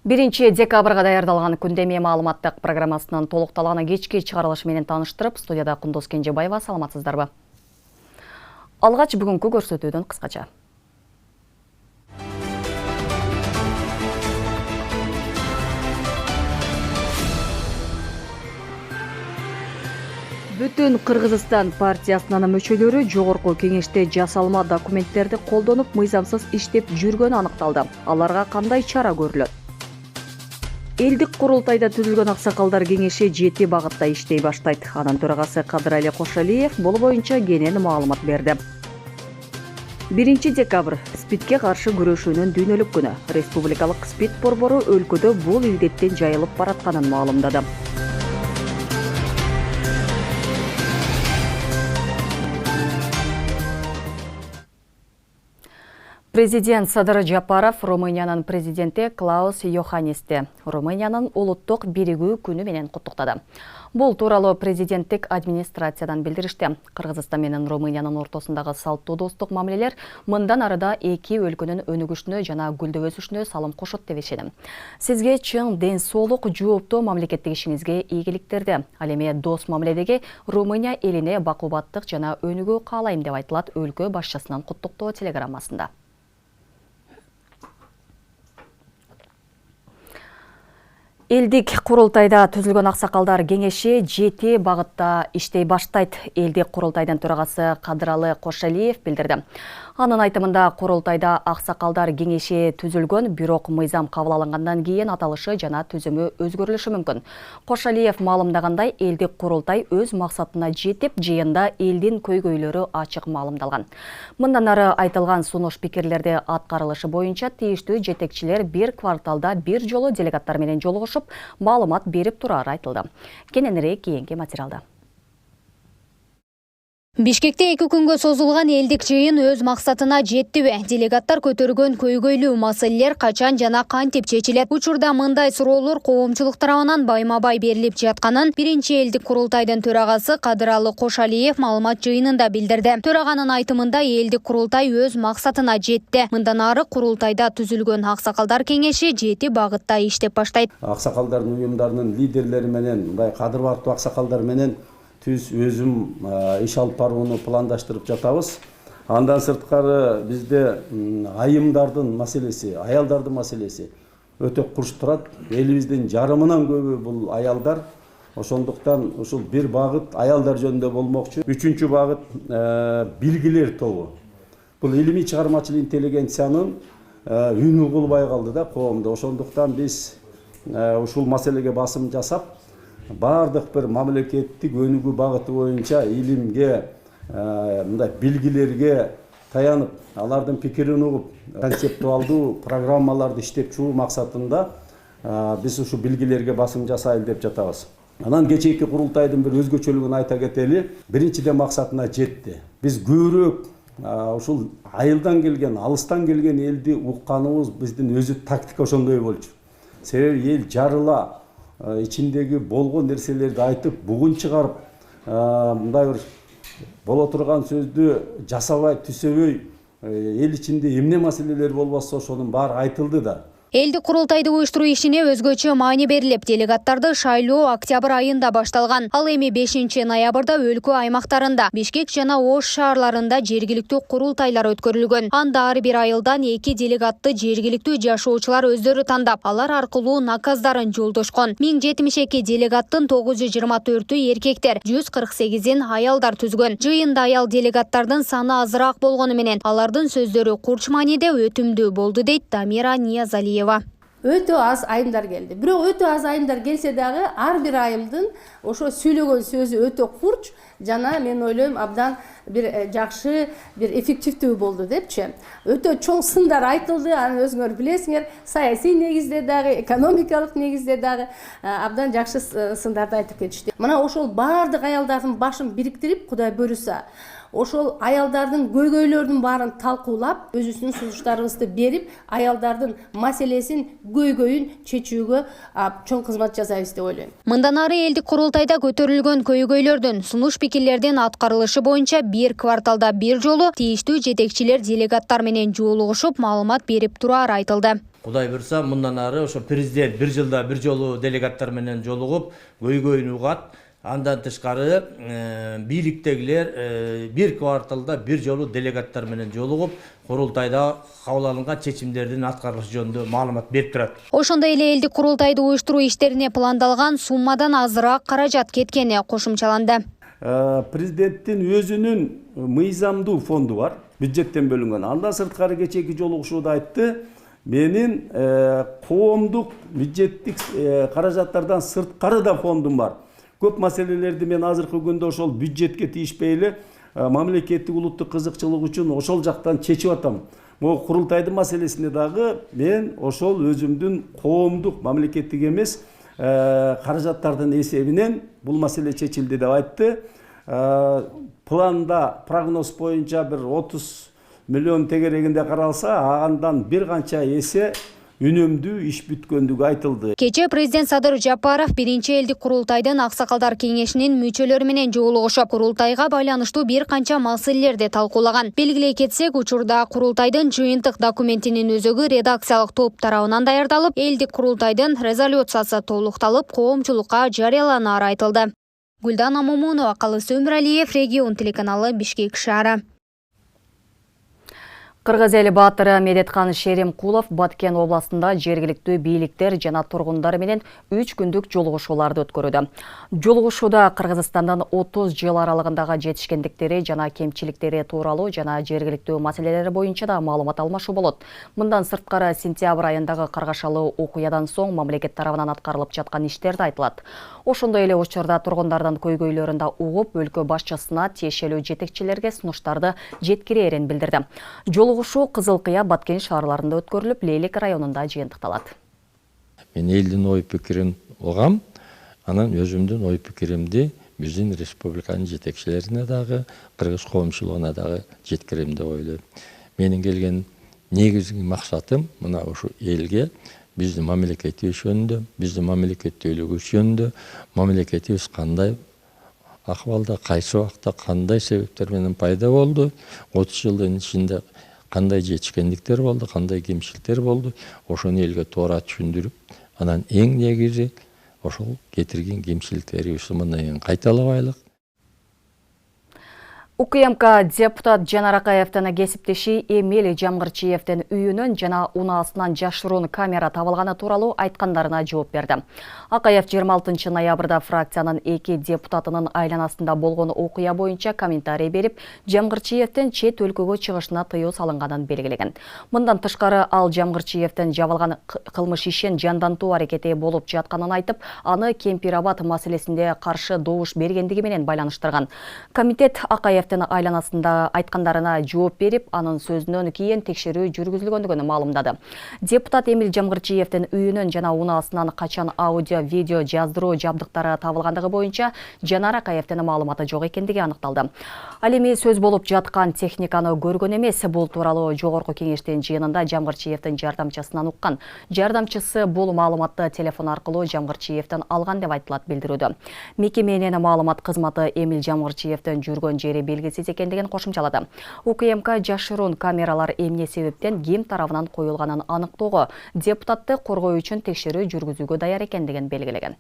1 декабрга даярдалган күндөмө маалыматтык программасынын толукталганы кечки чыгарылышы менен тааныштырып, студияда Кундуз Кенжебаева, саламатсыздарбы? Алгач бүгүнкү көрсөтүүдөн кыскача. Бүтүн Кыргызстан партиясынын мүчөлөрү жогорку кеңеште жасалма документтерди колдонуп, мыйзамсыз иштеп жүргөнү аныкталды. Аларга кандай чара көрүлөт? Элдик курултайда түзүлгөн аксакалдар кеңеши 7 багытта иштей баштайт. Анын төрагасы Кадырали Кошалиев бул боюнча кенен маалымат берди. 1 декабрь СПИДке каршы күрөшүүнүн дүйнөлүк күнү. Республикалык СПИД борбору өлкөдө бул илдеттен жайылып баратканын маалымдады. Президент Садыр Жапаров Румыниянын президенти Клаус Йоханнисти Румыниянын улуттук биригүү күнү менен куттуктады. Бул тууралуу президенттик администрациядан билдиришти. Кыргызстан менен Румыниянын ортосундагы салттуу достук мамилелер мындан арыда эки өлкөнүн өнүгүшүнө жана гүлдөп өсүшүнө салым кошот деп ишенем. Сизге чың ден соолук, жооптуу мамлекеттик ишиңизге ийгиликтерди. Ал эми дос мамиледеги Румыния элине бакубаттык жана өнүгүү каалайм деп айтылат өлкө башчысынын куттуктоо телеграммасында. Элдик курултайда түзүлгөн аксакалдар кеңеши 7 багытта иштей баштайт. Элдик курултайдын төрагасы Кадыралы Кошалиев билдирди. Анын айтымында курултайда аксакалдар кеңеши түзүлгөн, бирок мыйзам кабыл алынгандан кийин аталышы жана түзүмү өзгөрүлүшү мүмкүн. Кошалиев маалымдагандай, элдик курултай өз максатына жетип, жыйында элдин көйгөйлөрү ачык маалымдалган. Мындан ары айтылган сунуш пикирлерди аткарылышы боюнча тийиштүү жетекчилер бир кварталда бир жолу делегаттар менен жолугушуп, маалымат берип турары айтылды. Кененирээк кийинки материалда. Бишкекте 2 күнгө созулган элдик жыйын өз максатына жеттиби? Делегаттар көтөргөн көйгөйлүү маселелер качан жана кантип чечилет? Учурда мындай суроолор коомчулук тарабынан байма-бай берилип жатканын 1 элдик курултайдын төрагасы Кадыралы Кошалиев маалымат жыйынында билдирди. Төраганын айтымында элдик курултай өз максатына жетти. Мындан ары курултайда түзүлгөн аксакалдар кеңеши 7 багытта иштеп баштайт. Аксакалдардын уюмдарынын лидерлери менен, мындай кадыр-бартуу аксакалдар менен өзүм иш алып барууну пландаштырып жатабыз. Андан сырткары бизде айымдардын маселеси, аялдардын маселеси өтө курч турат. Элибиздин жарымынан көбү бул аялдар. Ошондуктан ушул бир багыт аялдар жөнүндө болмокчу. 3-чү багыт билгилер тобу. Бул илимий чыгармачыл интеллигенциянын үнү кулбай калды да коомдо. Ошондуктан биз ушул маселеге басым жасап, бардык бир мамлекеттик өнүгүү багыты боюнча илимге, мындай билгилерге таянып, алардын пикирин угуп, концептуалдуу программаларды иштеп чыгуу максатында биз ушу билгилерге басым жасайлы деп жатабыз. Анан кечээки курултайдын бир өзгөчөлүгүн айта кетели. Биринчиден максатына жетти. Биз көбүрөөк ушул айылдан келген, алыстан келген элди укканыбыз биздин өзү тактика ошондой болчу. Себеби эл жарыла ичиндеги болгон нерселерди айтып, бугун чыгарып, мындай бир боло турган сөздү жасабай, түзөбөй, эл ичинде эмне маселелер болбосо ошонун баары айтылды да. Элдик курултайды уюштуруу ишине өзгөчө маани берилип, делегаттарды шайлоо октябрь айында башталган. Ал эми 5 ноябрда өлкө аймактарында, Бишкек жана Ош шаарларында жергиликтүү курултайлар өткөрүлгөн. Анда ар бир айылдан 2 делегатты жергиликтүү жашоочулар өздөрү тандап, алар аркылуу наказдарын жолдошкон. 1072 делегаттын 924-ü эркектер, 148-ин аялдар түзгөн. Жыйында аял делегаттардын саны азыраак болгону менен, алардын сөздөрү курч мааниде өтүмдүү болду дейт Дамира Ниязалиева. Өтө аз айымдар келди. Бирок өтө аз айымдар келсе дагы ар бир айымдын ошо сүйлөгөн сөзү өтө курч жана мен ойлойм абдан бир жакшы, бир эффективдүү болду депчи. Өтө чоң сындар айтылды, аны өзүңөр билесиңер, саясий негизде дагы, экономикалык негизде дагы абдан жакшы сындарды айтып кетишти. Мына ошол бардык аялдардын башын бириктирип, Кудай буйруса, ошол аялдардын көйгөйлөрүнүн баарын талкуулап, өзүбүздүн сунуштарыбызды берип, аялдардын маселесин, көйгөйүн чечүүгө чоң кызмат жасайбыз деп ойлойм. Мындан ары элдик курултайда көтөрүлгөн көйгөйлөрдүн, сунуш пикирлердин аткарылышы боюнча бир кварталда бир жолу тийиштүү жетекчилер делегаттар менен жолугушуп, маалымат берип турары айтылды. Кудай буйрса, мындан ары ошо президент бир жылда бир жолу делегаттар менен жолугуп, көйгөйүн угат. Андан тышкары бийликтегилер бир кварталда бир жолу делегаттар менен жолугуп, курултайда кабыл алынган чечимдердин аткарылышы жөнүндө маалымат берип турат. Ошондой эле элдик курултайды уюштуруу иштерине пландалган суммадан азыраак каражат кеткени кошумчаланды. Президенттин өзүнүн мыйзамдуу фонду бар, бюджеттен бөлүнгөн. Андан сырткары кечээки жолугушууда айтты, менин коомдук бюджеттик каражаттардан сырткары да фондум бар. Көп маселелерди мен азыркы күндө ошол бюджетке тийишпей эле мамлекеттик улуттук кызыкчылык үчүн ошол жактан чечип атам. Могу курултайдын маселесине дагы мен ошол өзүмдүн коомдук мамлекеттик эмес каражаттардын эсебинен бул маселе чечилди деп айтты. Планда прогноз боюнча бир 30 миллион тегерегинде каралса, андан бир канча эсе үнөмдүү иш бүткөндүгү айтылды. Кече президент Садыр Жапаров биринчи элдик курултайдын аксакалдар кеңешинин мүчөлөрү менен жолугушуп, курултайга байланыштуу бир канча маселелерди талкуулаган. Белгилей кетсек, учурда курултайдын жыйынтык документинин өзөгү редакциялык топ тарабынан даярдалып, элдик курултайдын резолюциясы толукталып, коомчулукка жарыяланары айтылды. Гүлдана Момунова, Калыс Өмүралиев, Регион телеканалы, Бишкек шаары. Кыргыз эли баатыры Медеткан Шеримкулов Баткен областында жергиликтүү бийликтер жана тургундар менен 3 күндүк жолугушууларды өткөрүүдө. Жолугушууда Кыргызстандын 30 жыл аралыгындагы жетишкендиктери жана кемчиликтери тууралуу жана жергиликтүү маселелери боюнча да маалымат алмашуу болот. Мындан сырткары сентябрь айындагы каргашалуу окуядан соң мамлекет тарабынан аткарылып жаткан иштер да айтылат. Ошондой эле учурда тургундардын көйгөйлөрүн да угуп, өлкө башчысына тиешелүү жетекчилерге сунуштарды жеткирээрин билдирди. Жолугушуу Кызыл Кыя, Баткен шаарларында өткөрүлүп, Лейлик районунда жыйынтыкталат. Мен элдин ой пикирин угам, анан өзүмдүн ой пикиримди биздин республиканын жетекчилерине дагы, кыргыз коомчулугуна дагы жеткирем деп ойлойм. Менин келген негизги максатым мына ушу элге биздин мамлекетибиз жөнүндө, биздин мамлекеттүүлүгүбүз жөнүндө, мамлекетибиз кандай акыбалда, кайсы убакта кандай себептер менен пайда болду, 30 жылдын ичинде кандай жетишкендиктер болду, кандай кемчиликтер болду, ошону элге туура түшүндүрүп, анан эң негизи ошол кетирген кемчиликтерибизди мындан кийин кайталабайлык. УКМК депутат Жанар Акаевдин кесиптеши Эмиль Жамгырчиевдин үйүнөн жана унаасынан жашыруун камера табылганы тууралуу айткандарына жооп берди. Акаев 26 ноябрда фракциянын 2 депутатынын айланасында болгон окуя боюнча комментарий берип, Жамгырчиевдин чет өлкөгө чыгышына тыюу салынганын белгилеген. Мындан тышкары ал Жамгырчиевдин жабылган кылмыш ишин жандантуу аракети болуп жатканын айтып, аны Кемпир-Абад маселесинде каршы добуш бергендиги менен байланыштырган. Комитет Акаев айланасында айткандарына жооп берип, анын сөзүнөн кийин текшерүү жүргүзүлгөндүгүн маалымдады. Депутат Эмиль Жамгырчиевдин үйүнөн жана унаасынан качан аудио, видео жаздыруу жабдыктары табылгандыгы боюнча Жанар Акаевдин маалыматы жок экендиги аныкталды. Ал эми сөз болуп жаткан техниканы көргөн эмес, бул тууралуу жогорку кеңештин жыйынында Жамгырчиевдин жардамчысынан уккан. Жардамчысы бул маалыматты телефон аркылуу Жамгырчиевден алган деп айтылат билдирүүдө. Мекеменин маалымат кызматы Эмиль Жамгырчиевдин жүргөн жери белгисиз экендигин кошумчалады. УКМК жашыруун камералар эмне себептен ким тарабынан коюлганын аныктоого, депутатты коргоо үчүн текшерүү жүргүзүүгө даяр экендигин белгилеген.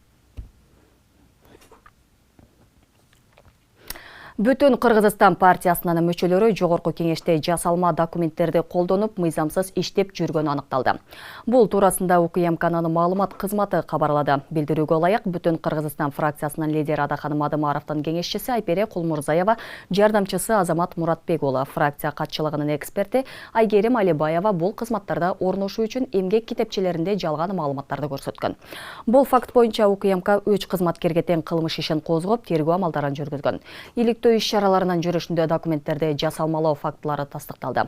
Бүтүн Кыргызстан партиясынын мүчөлөрү жогорку кеңеште жасалма документтерди колдонуп, мыйзамсыз иштеп жүргөнү аныкталды. Бул туурасында УКМКнын маалымат кызматы кабарлады. Билдирүүгө ылайык, Бүтүн Кыргызстан фракциясынын лидери Адаханым Адымаровдун кеңешчиси Айпере Кулмурзаева, жардамчысы Азамат Муратбек уулу, фракция катчылыгынын эксперти Айгерим Алибаева бул кызматтарда орношуу үчүн эмгек китепчелеринде жалган маалыматтарды көрсөткөн. Бул факт боюнча УКМК 3 кызматкерге тең кылмыш ишин козгоп, тергөө амалдарын жүргүзгөн. Иш-чараларынын жүрүшүндө документтерди жасалмалоо фактылары тастыкталды.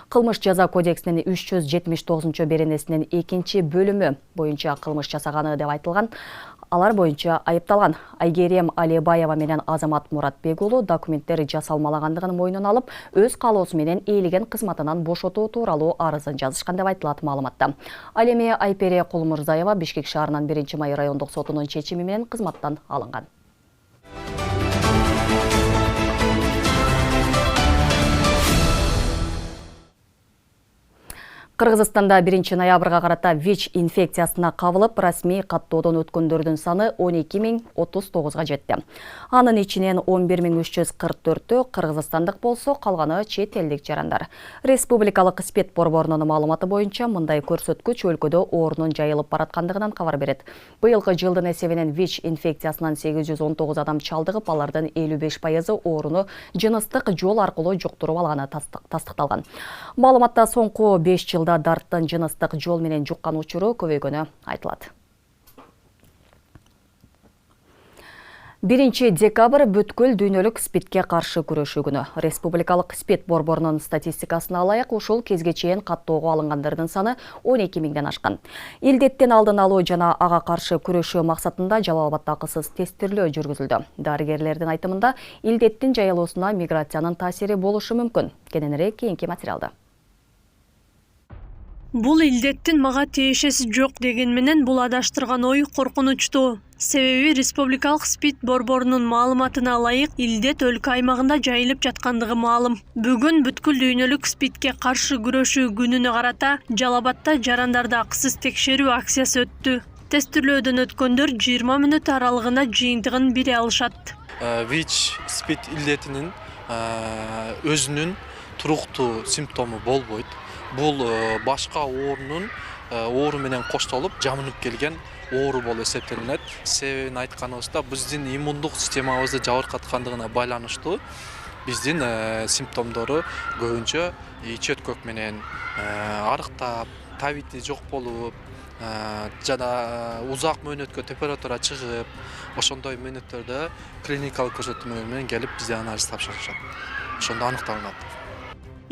Кылмыш жаза кодексинин 379 беренесинин 2 бөлүмү боюнча кылмыш жасаганы деп айтылган. Алар боюнча айыпталган. Айгерим Алибаева менен Азамат Муратбек уулу документтер жасалмалагандыгын мойнуна алып, өз каалоосу менен ээлеген кызматынан бошотуу тууралуу арызын жазышкан деп айтылат маалыматта. Ал эми Айпере Кулмурзаева Бишкек шаарынын 1-май райондук сотунун чечими менен кызматтан алынган. Кыргызстанда 1 ноябрга карата ВИЧ инфекциясына кабылып, расмий каттоодон өткөндөрдүн саны 12.039 жетти. Анын ичинен 11.344-ө кыргызстандык болсо, калганы чет элдик жарандар. Республикалык спет борборунун маалыматы боюнча, мындай көрсөткүч өлкөдө оорунун жайылып бараткандыгынан кабар берет. Быйылкы жылдын эсебинен ВИЧ инфекциясынан 819 адам чалдыгып, алардын 55% ооруну жыныстык жол аркылуу жуктуруп алганы тастыкталган. Маалыматта соңку 5 жылда дарттын жыныстык жол менен жуккан учуру көбөйгөнү айтылат. 1 декабрь бүткүл дүйнөлүк спидке каршы күрөшүү күнү. Республикалык спид борборунун статистикасына алайык, ушул кезге чейин каттоого алынгандардын саны 12 миңден ашкан. Илдеттин алдын алуу жана ага каршы күрөшүү максатында Жалал Абадда акысыз тестирлөө жүргүзүлдү. Дарыгерлердин айтымында, илдеттин жайылуусуна миграциянын таасири болушу мүмкүн. Кененирээк кийинки материалда. Бул илдеттин мага тиешеси жок деген менен бул адаштырган ой коркунучтуу. Себеби республикалык спид борборунун маалыматына алайык, илдет өлкө аймагында жайылып жаткандыгы маалым. Бүгүн бүткүл дүйнөлүк спидке каршы күрөшүү күнүнө карата Жалал Абадда жарандарды акысыз текшерүү акциясы өттү. Тестирлөөдөн өткөндөр 20 мүнөт аралыгында жыйынтыгын бере алышат. ВИЧ спид илдетинин өзүнүн туруктуу симптому болбойт. Бул башка оору менен коштолуп жамынып келген оору болуп эсептелинет. Себебин айтканыбызда, биздин иммундук системабызды жабыркаткандыгына байланыштуу биздин симптомдору көбүнчө чөткөк менен арыктап, табити жок болуп, жана узак мөөнөткө температура чыгып, ошондой мөөнөттөрдө клиникалык көрсөтмөлөр менен келип бизде анализ тапшырышат. Ошондо аныкталат.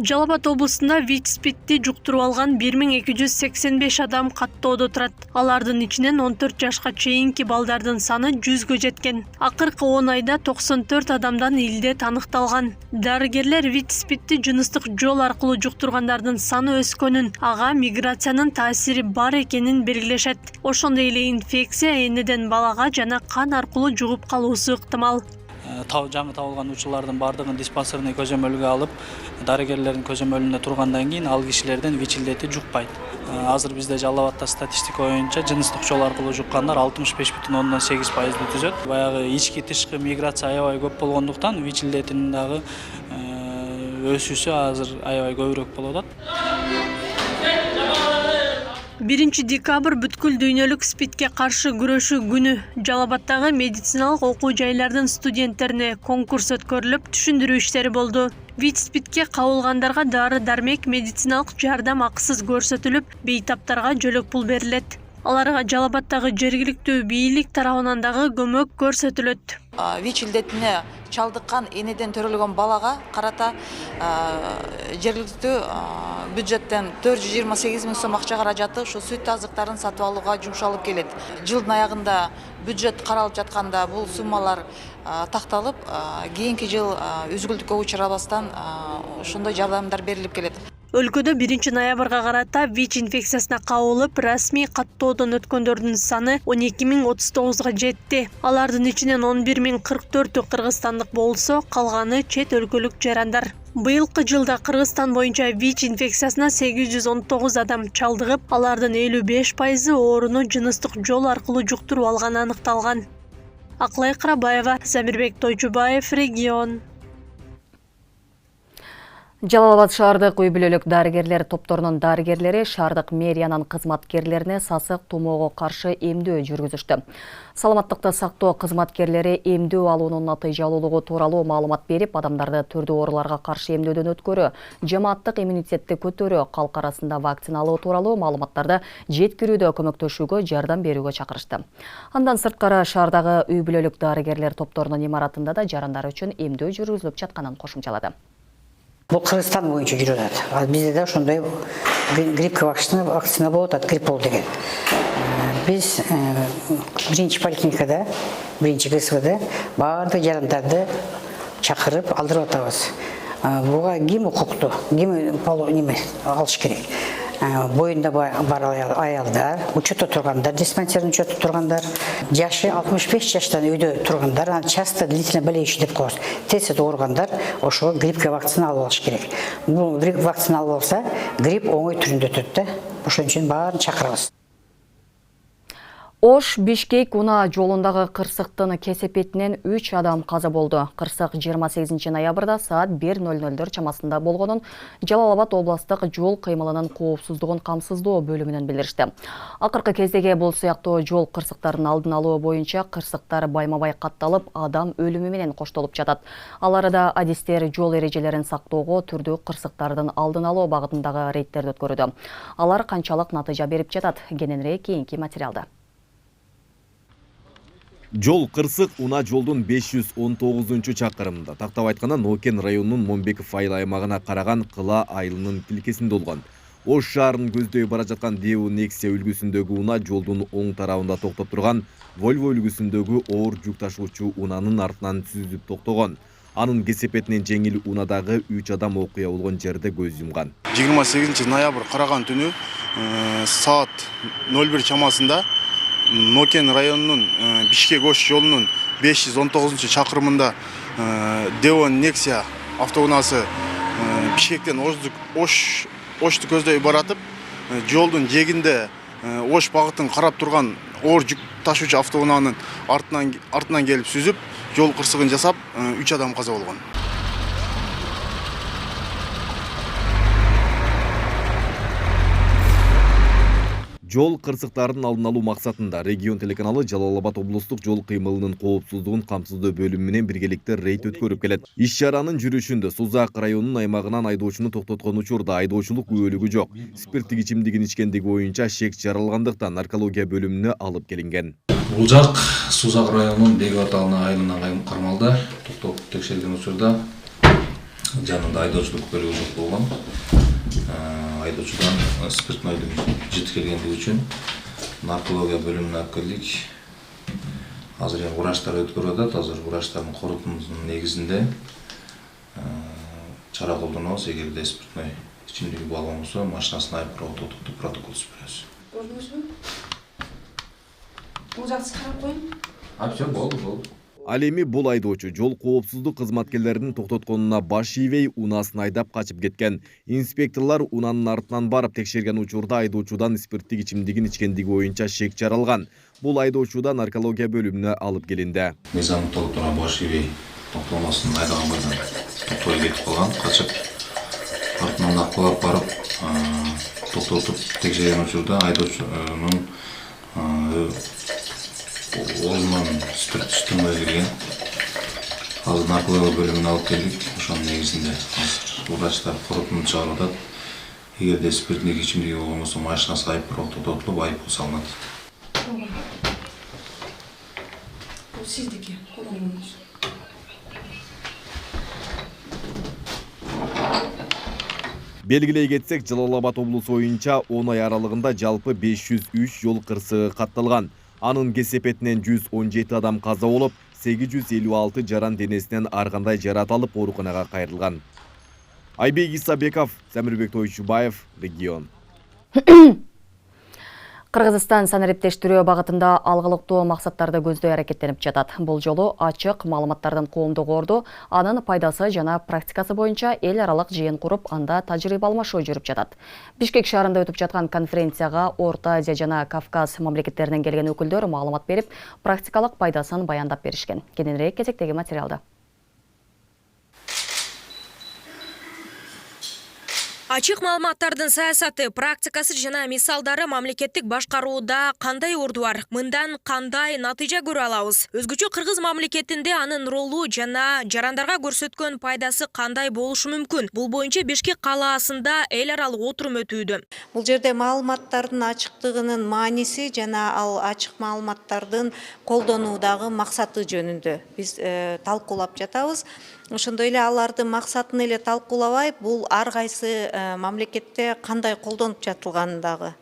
Жалал Абад облусунда ВИЧ спидти жуктуруп алган 1285 адам каттоодо турат. Алардын ичинен 14 жашка чейинки балдардын саны 100гө жеткен. Акыркы 10 айда 94 адамдан илдет аныкталган. Дарыгерлер ВИЧ спидти жыныстык жол аркылуу жуктургандардын саны өскөнүн, ага миграциянын таасири бар экенин белгилешет. Ошондой эле инфекция энеден балага жана кан аркылуу жугуп калуусу ыктымал. Жаңы табылган учурлардын бардыгын диспансерный көзөмөлгө алып, дарыгерлердин көзөмөлүндө тургандан кийин ал кишилерден ВИЧ илдети жукпайт. Азыр бизде Жалал Абадда статистика боюнча жыныстык жол аркылуу жуккандар 65,8%-ды түзөт. Баягы ички тышкы миграция аябай көп болгондуктан ВИЧ илдетинин дагы өсүүсү азыр аябай көбүрөөк болуп атат. 1 декабрь бүткүл дүйнөлүк спидке каршы күрөшүү күнү. Жалал Абаддагы медициналык окуу жайлардын студенттерине конкурс өткөрүлүп, түшүндүрүү иштери болду. ВИЧ спидке кабылгандарга дары-дармек, медициналык жардам акысыз көрсөтүлүп, бейтаптарга жөлөк пул берилет. Аларга Жалал Абаддагы жергиликтүү бийлик тарабынан дагы көмөк көрсөтүлөт. ВИЧ илдетине чалдыккан энеден төрөлгөн балага карата жергиликтүү бюджеттен 428 миң сом акча каражаты ушу сүт азыктарын сатып алууга жумшалып келет. Жылдын аягында бюджет каралып жатканда бул суммалар такталып, кийинки жыл үзгүлтүккө учурабастан ошондой жардамдар берилип келет. Өлкөдө 1 ноябрга карата ВИЧ инфекциясына кабылып, расмий каттоодон өткөндөрдүн саны 12.039 жетти. Алардын ичинен 11.044-ü кыргызстандык болсо, калганы чет өлкөлүк жарандар. Быйылкы жылда Кыргызстан боюнча ВИЧ инфекциясына 819 адам чалдыгып, алардын 55% ооруну жыныстык жол аркылуу жуктуруп алганы аныкталган. Аклай Карабаева, Замирбек Тойчубаев, Регион. Жалал Абад шаардык үй бүлөлүк дарыгерлер топторунун дарыгерлери шаардык мэриянын кызматкерлерине сасык тумоого каршы эмдөө жүргүзүштү. Саламаттыкты сактоо кызматкерлери эмдөө алуунун натыйжалуулугу тууралуу маалымат берип, адамдарды түрдүү ооруларга каршы эмдөөдөн өткөрүү, жамааттык иммунитетти көтөрүү, калк арасында вакцина алуу тууралуу маалыматтарды жеткирүүдө көмөктөшүүгө, жардам берүүгө чакырышты. Андан сырткары шаардагы үй бүлөлүк дарыгерлер топторунун имаратында да жарандар үчүн эмдөө жүргүзүлүп жатканын кошумчалады. Бұл Қырғызстан бойынша жүріп жатыр. Ал бізде де ошондой гриппке вакцина болуп атат, гриппол деген. Біз биринчи поликлиникада, биринчи КСВда баардык жарандарды чакырып алдырып атабыз. Буга ким укуктуу, ким алыш керек. бойында бар аялдар, учетта тұрғандар, диспансердің учетта тұрғандар, жашы 65 жаштан үйде тұрғандар, часто длительно болеющий деп қоясыз. Тез ауырғандар ошо гриппке вакцина алып алыш керек. Бұл грипп вакцина алып алса, грипп оңой түрінде өтөт. Ошон үчүн баарын чакырабыз. Ош Бишкек Уна жолундағы қырсықтың кесепетінен 3 адам қаза болды. Қырсық 28 ноябрда саат 1:00 чамасында болғанын Жалал-Абад областық жол қимылының коопсуздугун камсыздоо бөлүмүнөн билдиришти. Акыркы кездеги бул сыяктуу жол кырсыктарын алдын алуу боюнча кырсыктар байма-бай катталып, адам өлүмү менен коштолуп жатат. Аларда адистер жол эрежелерин сактоого, түрдүү кырсыктардын алдын алуу багытындагы рейдтерди өткөрүүдө. Алар канчалык натыйжа берип жатат? Кененирээк кийинки материалда. Жол Кырсык Уна жолдун 519 чакырымында. Тактап айтканда Нокен районунун Момбеков айыл аймагына караган Кыла айылынын тилкесинде болгон. Ош шаарын көздөй бара жаткан Део Нексия үлгүсүндөгү Уна жолдун оң тарабында токтоп турган Volvo үлгүсүндөгү оор жүк ташуучу Унанын артынан сүзүп токтогон. Анын кесепетинен жеңил Унадагы 3 адам окуя болгон жерде көз юмган. 28 ноябрь караган түнү саат 01 чамасында Нокен районунун Бишкек-Ош жолунун 519 чакырымында Део Нексия автоунаасы Бишкектен Ошту көздөй баратып, жолдун жегинде Ош багытын карап турган оор жүк ташуучу автоунаанын артынан келип сүзүп, жол кырсыгын жасап, 3 адам каза болгон. Жол кырсыктарын алдын алуу максатында регион телеканалы Жалал-Абад облустук жол кыймылынын коопсуздугун камсыздоо бөлүмү менен биргеликте рейд өткөрүп келет. Иш-чаранын жүрүшүндө Сузак районунун аймагынан айдоочуну токтоткон учурда айдоочулук күбөлүгү жок. Спирттик ичимдигин ичкендиги боюнча шек жаралгандыктан наркология бөлүмүнө алып келинген. Бул жак Сузак районунун Бегат айылына кармалда токтоп текшерген учурда жанында айдоочулук күбөлүгү жок болгон. Айдоочудан спиртнойдун жеткиргендиги үчүн наркология бөлүмүнө алып келдик. Азыр кураштар өткөрүп атат. Азыр кураштардын корутундунун негизинде чара колдонобуз. Эгерде спиртной ичимдиги болгон болсо, машинасын айыптоо токтотуп протокол түзүп беребиз. Бул жакты карап коюң. Все, болду. Ал эми бул айдоочу жол коопсуздук кызматкерлеринин токтотконуна баш ийбей, унасын айдап качып кеткен. Инспекторлор унанын артынан барып текшерген учурда айдоочудан спирттик ичимдигин ичкендиги боюнча шек жаралган. Бул айдоочуда наркология бөлүмүнө алып келинди. Мыйзам толуктуура баш ийбей, токтомосун айдаган бойдон токтой кетип калган, качып артынан акылап барып токтотуп текшерген учурда айдоочунун оозунан спирт түштүрмөй кирген. Азыр наркология бөлүмүнө алып келдик. Ошонун негизинде врачтар корутунду чыгарып атат. Эгерде спирттик ичимдиги болгон болсо, машинасы айыптоо токтотулуп, айыппул салынат. Бул сиздики, колуңуз. Белгилей кетсек, Жалал-Абад облусу боюнча 10 ай аралыгында жалпы 503 жол кырсыгы катталган. Анын кесепетинен 117 адам каза болуп, 856 жаран денесинен ар кандай жарат алып ооруканага кайрылган. Айбек Исабеков, Самирбек Тойчубаев, регион. Кыргызстан санариптештирүү багытында алгылыктуу максаттарды көздөй аракеттенип жатат. Бул жолу ачык маалыматтардын коомдук орду, анын пайдасы жана практикасы боюнча эл аралык жыйын куруп, анда тажрыйба алмашуу жүрүп жатат. Бишкек шаарында өтүп жаткан конференцияга Орто Азия жана Кавказ мамлекеттеринен келген өкүлдөр маалымат берип, практикалык пайдасын баяндап беришкен. Кененирээк кезектеги материалда. Ачык маалыматтардын саясаты, практикасы жана мисалдары мамлекеттик башкарууда кандай орду бар? Мындан кандай натыйжа көрө алабыз? Өзгөчө кыргыз мамлекетинде анын ролу жана жарандарга көрсөткөн пайдасы кандай болушу мүмкүн? Бул боюнча Бишкек калаасында эл аралык отурум өтүүдө. Бул жерде маалыматтардын ачыктыгынын мааниси жана ал ачык маалыматтардын колдонуудагы максаты жөнүндө биз талкуулап жатабыз. Ошондой эле алардын максатын эле талкуулабай, бул ар кайсы мамлекетте кандай колдонуп жатылганын дагы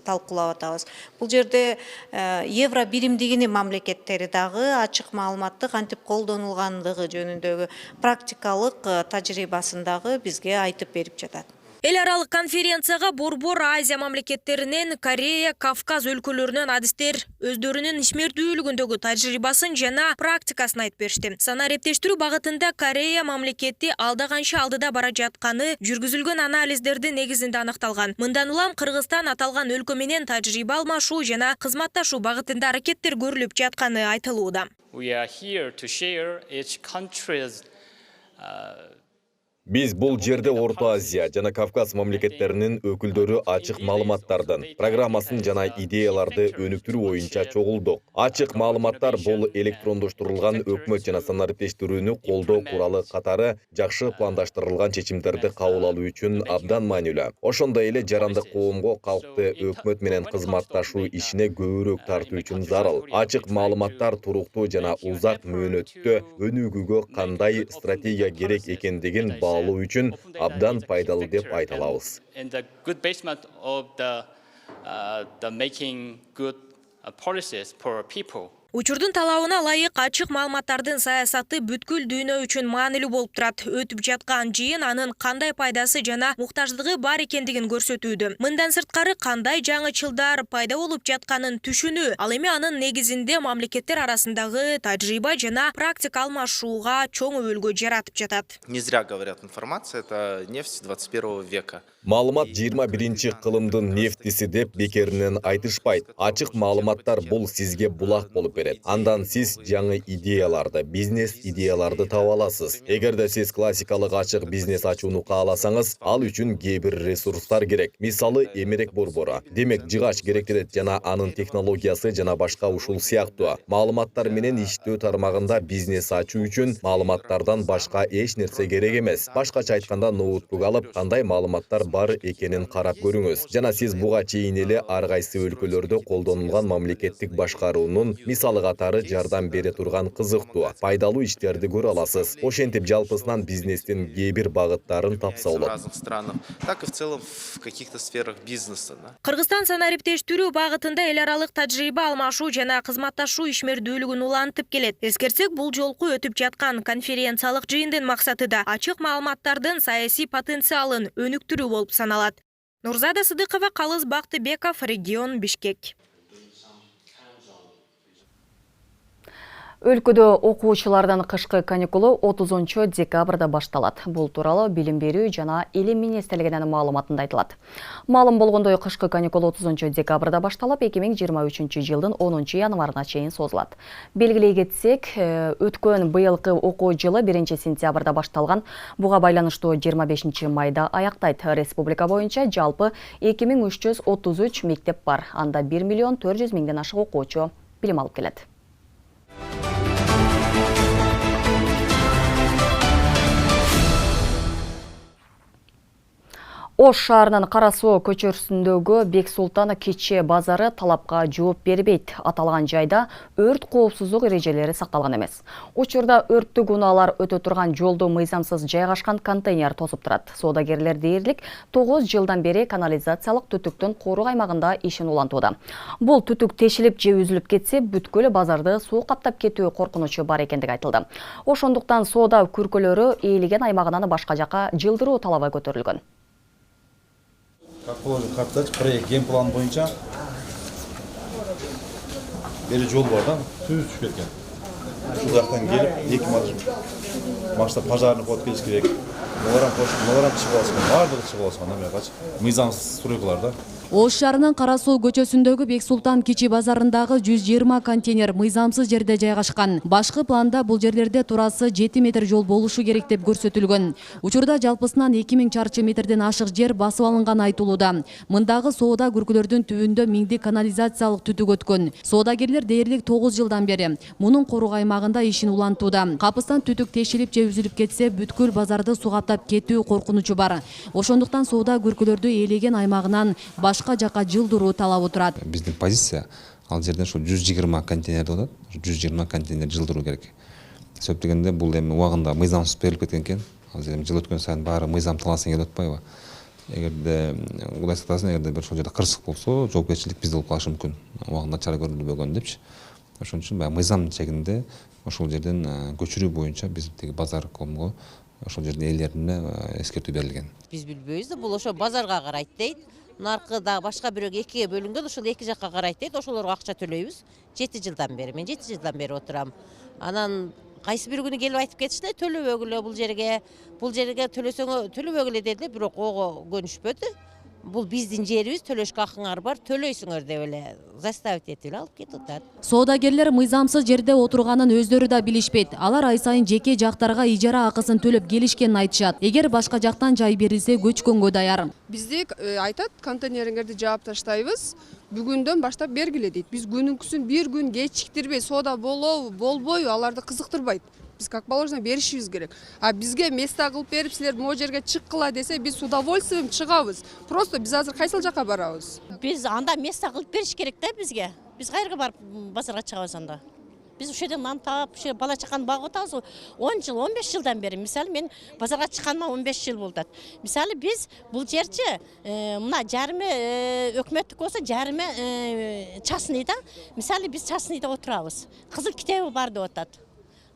талкуулап атабыз. Бул жерде евро биримдигини мамлекеттери дагы ачык маалыматты кантип колдонулгандыгы жөнүндөгү практикалык тажрыйбасын дагы бизге айтып берип жатат. Эл аралык конференцияга Борбор Азия мамлекеттеринен Корея, Кавказ өлкөлөрүнөн адистер өздөрүнүн ишмердүүлүгүндөгү тажрыйбасын жана практикасын айтып беришти. Санариптештирүү багытында Корея мамлекети алда канча алдыда бара жатканы жүргүзүлгөн анализдердин негизинде аныкталган. Мындан улам Кыргызстан аталган өлкө менен тажрыйба алмашуу жана кызматташуу багытында аракеттер көрүлүп жатканы айтылууда. We are here to share each country's Биз бул жерде Орто Азия жана Кавказ мамлекеттеринин өкүлдөрү ачык маалыматтардын, программасын жана идеяларды өнүктүрүү боюнча чогулдук. Ачык маалыматтар бул электрондоштурулган өкмөт жана санариптештирүүнү колдоо куралы катары жакшы пландаштырылган чечимдерди кабыл алуу үчүн абдан маанилүү. Ошондой эле жарандык коомго калкты өкмөт менен кызматташуу ишине көбүрөөк тартуу үчүн зарыл. Ачык маалыматтар туруктуу жана узак мөөнөттө өнүгүүгө кандай стратегия керек экендигин алуу үчүн абдан пайдалуу деп айта алабыз. and the good basement of the making good policies for people. Учурдун талабына ылайык ачык маалыматтардын саясаты бүткүл дүйнө үчүн маанилүү болуп турат. Өтүп жаткан жыйын анын кандай пайдасы жана муктаждыгы бар экендигин көрсөтүүдө. Мындан сырткары кандай жаңычылдар пайда болуп жатканын түшүнүү, ал эми анын негизинде мамлекеттер арасындагы тажрыйба жана практика алмашууга чоң өбөлгө жаратып жатат. Не зря говорят, информация — это нефть 21 века. Маалымат 21 кылымдын нефтиси деп бекеринен айтышпайт. Ачык маалыматтар бул сизге булак болуп берет. Андан сиз жаңы идеяларды, бизнес идеяларды таба аласыз. Эгерде сиз классикалык ачык бизнес ачууну кааласаңыз, ал үчүн кээ бир ресурстар керек. Мисалы, эмерек борбору. Демек, жыгач керектелет жана анын технологиясы жана башка ушул сыяктуу. Маалыматтар менен иштөө тармагында бизнес ачуу үчүн маалыматтардан башка эч нерсе керек эмес. Башкача айтканда, ноутбук алып, кандай маалыматтар бар экенин карап көрүңүз. Жана сиз буга чейин эле ар кайсы өлкөлөрдө колдонулган мамлекеттик башкаруунун мисалы катары жардам бере турган кызыктуу, пайдалуу иштерди көрө аласыз. Ошентип жалпысынан бизнестин кээ бир багыттарын тапса болот. В разных странах, так и в целом в каких-то сферах бизнеса. Кыргызстан санариптештирүү багытында эл аралык тажрыйба алмашуу жана кызматташуу ишмердүүлүгүн улантып келет. Эскерсек, бул жолку өтүп жаткан конференциялык жыйындын максаты да ачык маалыматтардын саясий потенциалын өнүктүрүү болуп саналат. Нурзада Сыдыкова, Калыс Бактыбеков, регион Бишкек. Өлкөдө окуучулардан кышкы каникулу 30 декабрда башталат. Бул тууралуу Билим берүү жана Илим министрлигинин маалыматында айтылат. Маалым болгондой, кышкы каникул 30 декабрда башталып, 2023 жылдын 10 январына чейин созулат. Белгилей кетсек, өткөн быйылкы окуу жылы 1 сентябрда башталган. Буга байланыштуу 25 майда аяктайт. Республика боюнча жалпы 2333 мектеп бар. Анда 1 400 000ден ашык окуучу билим алып келет. Ош шаарынын Кара Суу көчөрүсүндөгү Бек Султан кичи базары талапка жооп бербейт. Аталган жайда өрт коопсуздук эрежелери сакталган эмес. Учурда өрттүк унаалар өтө турган жолду мыйзамсыз жайгашкан контейнер тосуп турат. Соодагерлер дээрлик 9 жылдан бери канализациялык түтүктүн кору аймагында ишин улантууда. Бул түтүк тешилип же үзүлүп кетсе, бүткүл базарды суу каптап кетүү коркунучу бар экендиги айтылды. Ошондуктан соода күркөлөрү ээлеген аймагынан башка жака жылдыруу талабы көтөрүлгөн. Как положено картач, проект геймплан боюнча бери жол бар да, түз түшүп кеткен. Ушул жактан келип 2 машина пожарный ход келиш керек. Муларам чыгып алышкан, бардыгы чыгып алышкан да, мыйгачы. Мыйзамсыз стройкалар да. Ош шаарынын Кара Суу көчөсүндөгү Бек Султан кичи базарындагы 120 контейнер мыйзамсыз жерде жайгашкан. Башкы планда бул жерлерде турасы 7 метр жол болушу керек деп көрсөтүлгөн. Учурда жалпысынан 2000 чарчы метрден ашык жер басып алынган айтылууда. Мындагы соода күркөлөрдүн түбүндө миңдик канализациялык түтүк өткөн. Соодагерлер дээрлик 9 жылдан бери мунун корук аймагында ишин улантууда. Капыстан түтүк тешилип же үзүлүп кетсе, бүткүл базарды суу каптап кетүү коркунучу бар. Ошондуктан соода күркөлөрдү ээлеген аймагынан башка жака жылдыруу талабы турат. Биздин позиция ал жерден ошо 120 контейнер деп атат. 120 контейнер жылдыруу керек. Сөп дегенде бул эми убагында мыйзамсыз берилип кеткен экен. Ал жерде жыл өткөн сайын баары мыйзам талаасан келип атпайбы? Эгерде Кудай сактасын, эгерде бир ошол жерде кырсык болсо, жоопкерчилик бизде болуп калышы мүмкүн. Убагында чара көрүлбөгөн депчи. Ошон үчүн баягы мыйзам чегинде ошол жерден көчүрүү боюнча биз тиги базар комго ошол жердин ээлерине эскертүү берилген. Биз билбейбиз да, бул ошо базарга карайт дейт. Наркы да башка бирөө экиге бөлүнгөн, ошол эки жакка карайт дейт. Ошолорго акча төлөйбүз. 7 жылдан бери, мен 7 жылдан бери отурам. Анан кайсы бир күнү келип айтып кетишти, төлөбөгүлө бул жерге төлөсөңөр төлөбөгүлө деди, бирок ого көнүшпөдү. Бул биздин жерибиз, төлөшкө акыңар бар, төлөйсүңөр деп эле заставить этип алып кетип атат. Соодагерлер мыйзамсыз жерде отурганын өздөрү да билишпейт. Алар ай сайын жеке жактарга ижара акысын төлөп келишкенин айтышат. Эгер башка жактан жай берилсе көчкөнгө даяр. Бизде айтат, контейнериңерди жаап таштайбыз. Бүгүндөн баштап бергиле дейт. Биз күнүнкүсүн бир күн кечиктирбей, соода болбойбу, аларды кызыктырбайт. Биз как положено беришибиз керек. А бизге места кылып берип, силер могу жерге чыккыла десе, биз с удовольствием чыгабыз. Просто биз азыр кайсыл жака барабыз? Биз анда места кылып бериш керек да бизге. Биз кайерге барып базарга чыгабыз анда? Биз ушул жерден нан таап, ушул бала чаканы багып атабыз. 10 жыл, 15 жылдан бери. Мисалы мен базарга чыкканыма 15 жыл болду. Мисалы биз бул жерчи мына жарымы өкмөттүк болсо, жарымы частный да. Мисалы биз частныйда отурабыз. Кызыл китеби бар деп атат.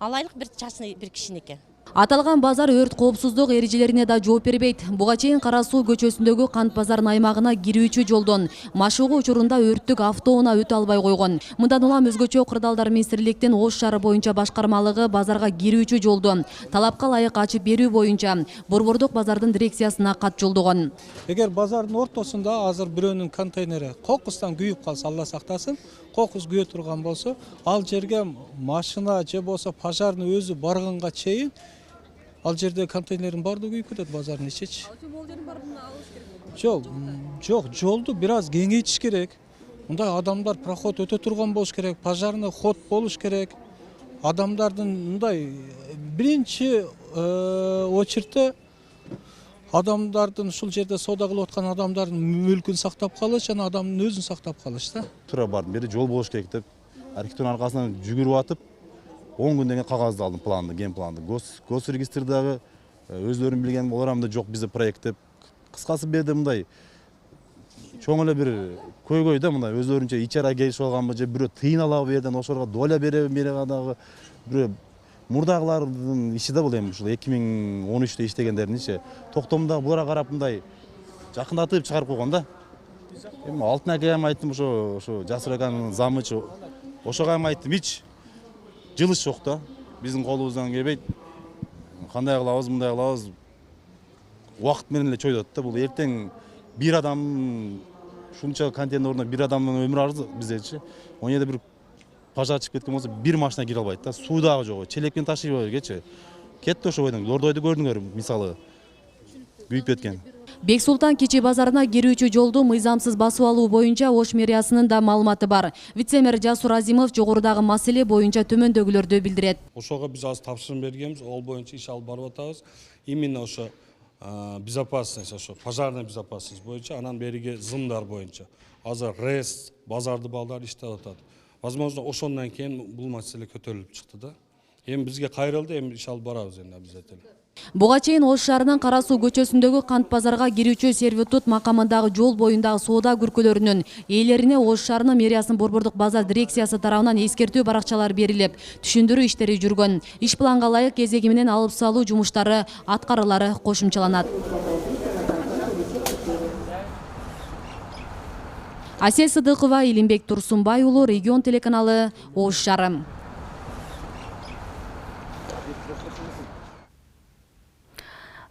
Алайлык бир частный бир кишиники. Аталган базар өрт коопсуздук эрежелерине да жооп бербейт. Буга чейин Кара Суу көчөсүндөгү кант базарынын аймагына кирүүчү жолдон машыгуу учурунда өрттүк автоунаа өтө албай койгон. Мындан улам өзгөчө кырдаалдар министрликтин Ош шаары боюнча башкармалыгы базарга кирүүчү жолдон талапка ылайык ачып берүү боюнча Борбордук базардын дирекциясына кат жолдогон. Эгер базардын ортосунда азыр бирөөнүн контейнери кокустан күйүп калса, Алла сактасын, кокус күйө турган болсо, ал жерге машина же болсо пожарный өзү барганга чейин ал жерде контейнердин баардыгы күйүп кетет базардын ичичи. Жок, жолду бир аз кеңейтиш керек. Мындай адамдар проход өтө турган болуш керек, пожарный ход болуш керек. Адамдардын мындай биринчи очередте адамдардын ушул жерде соода кылып аткан адамдардын мүлкүн сактап калыш жана адамдын өзүн сактап калыш да. Тура бардым, бери жол болуш керек деп архитектурнун аркасынан жүгүрүп атып 10 күндөн кийин кагазды алдым, планды, ген планды. Госрегистрдагы өзлөрүн билген оларамда жок бизде проект деп. Кыскасы берде мындай чоң эле бир көйгөй да, мындай өзлөрүнчө ичара келишип алганбы же бирөө тыйын алабы берден ошолорго доля береби дагы бирөө мурдагылардын иши да бул эми ушул 2013-те иштегендердин иши. Токтомдагы буларга карап мындай жакындатып чыгарып койгон да. Эми Алтын акеге айттым, ошо Жасыр аканын замычы ошого айттым, ич жылыш жок да. Биздин колубуздан келбейт. Кандай кылабыз, мындай кылабыз. Убакыт менен эле чойдот да. Бул эртең бир адам ушунча контейнер ордуна бир адамдын өмүрү арыз биздечи. 17 бир пожар чыгып кеткен болсо бир машина кире албайт да. Суу дагы жок. Челекпен ташый бергечи. Кетти ошо бойдон. Лордойду көрдүңөр мисалы. Күйүп кеткен. Бексултан кичи базарына кирүүчү жолду мыйзамсыз басып алуу боюнча Ош мэриясынын да маалыматы бар. Вице-мэр Жасур Азимов жогорудагы маселе боюнча төмөндөгүлөрдү билдирет. Ошого биз азыр тапшырма бергенбиз, ол боюнча иш алып барып атабыз. Именно ошо безопасность, ошо пожарная безопасность боюнча, анан бериги зымдар боюнча. Азыр РЭС, базарды балдар иштеп атат. Возможно, ошондон кийин бул маселе көтөрүлүп чыкты да. Эми бизге кайрылды, эми иш алып барабыз эми обязательно. Буга чейин Ош шаарынын Кара Суу көчөсүндөгү кант базарга кирүүчү сервитут макамындагы жол боюндагы соода күркөлөрүнүн ээлерине Ош шаарынын мэриясынын Борбордук базар дирекциясы тарабынан эскертүү баракчалары берилип, түшүндүрүү иштери жүргөн. Иш планга ылайык кезеги менен алып салуу жумуштары аткарылары кошумчаланат. Асель Сыдыкова, Илимбек Турсунбай уулу, Регион телеканалы, Ош шаары.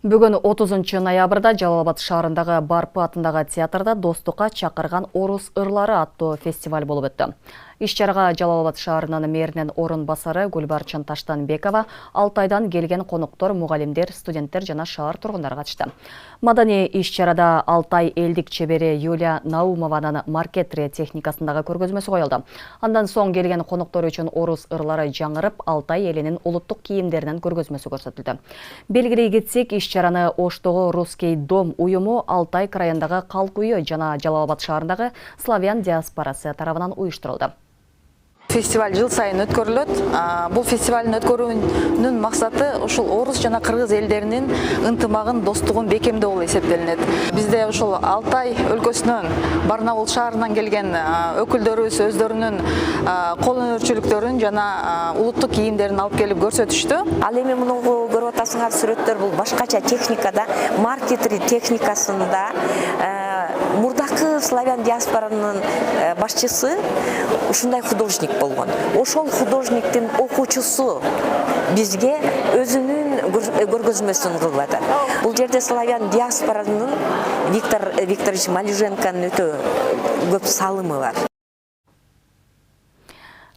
Бүгін 30 ноябрда Жалал-Абад шаарындагы Барпы атындагы театрда достукка чакырган орус ырлары аттуу фестиваль болуп өттү. Иш-чарага Жалал-Абад шаарынын мэринин орун басары Гүлбарчын Таштанбекова, Алтайдан келген коноктор, мугалимдер, студенттер жана шаар тургундары катышты. Маданий иш-чарада Алтай элдик чебери Юлия Наумованын маркетри техникасындагы көргөзмөсү коюлду. Андан соң келген коноктор үчүн орус ырлары жаңырып, Алтай элинин улуттук кийимдеринен көргөзмөсү көрсөтүлдү. Белгилей кетсек, иш-чараны Оштогу Русский дом уюму, Алтай крайындагы Калк үйү жана Жалал-Абад шаарындагы славян диаспорасы тарабынан уюштурулду. Фестиваль жыл сайын өткөрүлөт. Бул фестивалдын өткөрүүнүн максаты ушул орус жана кыргыз элдеринин ынтымагын, достугун бекемдөө болуп эсептелинет. Бизде ушул Алтай өлкөсүнөн, Барнаул шаарынан келген өкүлдөрүбүз өздөрүнүн кол өнөрчүлүктөрүн жана улуттук кийимдерин алып келип көрсөтүштү. Ал эми муну көрүп атасыңар сүрөттөр бул башкача техникада, маркетинг техникасында мурдакы славян диаспоранын башчысы ушундай художник болгон. Ошол художниктин окуучусу бизге өзүнүн көргөзмөсүн кылып атат. Бул жерде славян диаспоранын Виктор Викторович Малюженконун өтө көп салымы бар.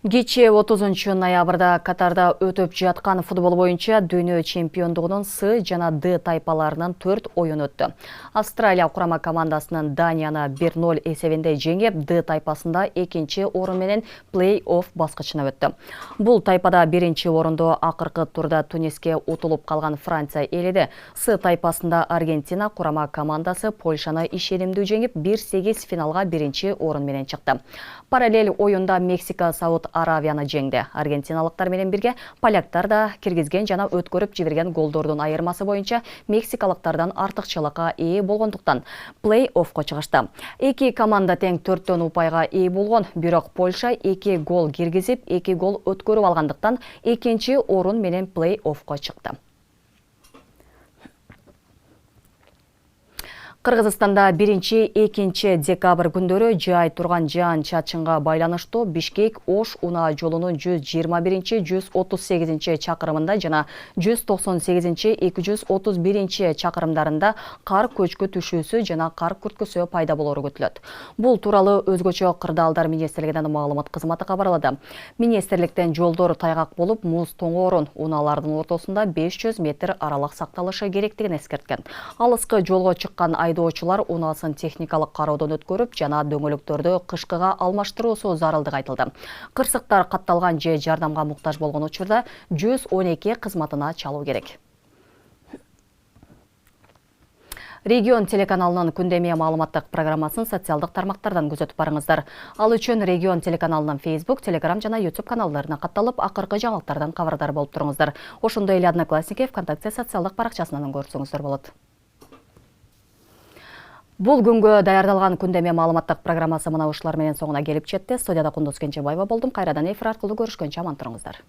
Кечээ 30 ноябрда Катарда өтөп жаткан футбол боюнча дүйнө чемпиондугунун С жана Д тайпаларынын 4 оюн өттү. Австралия курама командасынын Данияны 1-0 эсебинде жеңип, Д тайпасында 2-чи орун менен плей-офф баскычына өттү. Бул тайпада 1-чи орунду акыркы турда Туниске утулуп калган Франция ээледи. С тайпасында Аргентина курама командасы Польшаны ишенимдүү жеңип, 1-8 финалга 1-чи орун менен чыкты. Параллель оюнда Мексика Сауд Аравияны жеңди. Аргентиналыктар менен бирге поляктар да киргизген жана өткөрүп жиберген голдордун айырмасы боюнча мексикалыктардан артыкчылыкка ээ болгондуктан плей-оффко чыгышты. Эки команда тең 4 упайга ээ болгон, бирок Польша 2 гол киргизип, 2 гол өткөрүп алгандыктан 2-чи орун менен плей-оффко чыкты. Кыргызстанда 1-2 декабрь күндөрү жай турган жаан-чачынга байланыштуу Бишкек Ош Уна жолунун 121-138 чакырымында жана 198-231 чакырымдарында кар көчкү түшүүсү жана кар күрткүсү пайда болору күтүлөт. Бул тууралуу өзгөчө кырдаалдар министрлигинин маалымат кызматы кабарлады. Министрликтен жолдор тайгак болуп, муз тоңоорун, унаалардын ортосунда 500 метр аралык сакталышы керектигин эскерткен. Алыскы жолго чыккан айдоочулар унаасын техникалык кароодон өткөрүп жана дөңгөлөктөрдү кышкыга алмаштыруусу зарылдыгы айтылды. Кырсыктар катталган же жардамга муктаж болгон учурда 112 кызматына чалуу керек. Регион телеканалынын күндөмө маалыматтык программасын социалдык тармактардан күзөтүп барыңыздар. Ал үчүн Регион телеканалынын Facebook, Telegram жана YouTube каналдарына катталып, акыркы жаңылыктардан кабардар болуп туруңуздар. Ошондой эле Одноклассники, ВКонтакте социалдык баракчасынан көрсөңүздөр болот. Бул күнгө даярдалган күндөмө маалыматтык программасы мына ушулар менен соңуна келип жетти. Студияда Кундуз Кенжебаева болдум. Кайрадан эфир аркылуу көрүшкөнчө аман туруңуздар.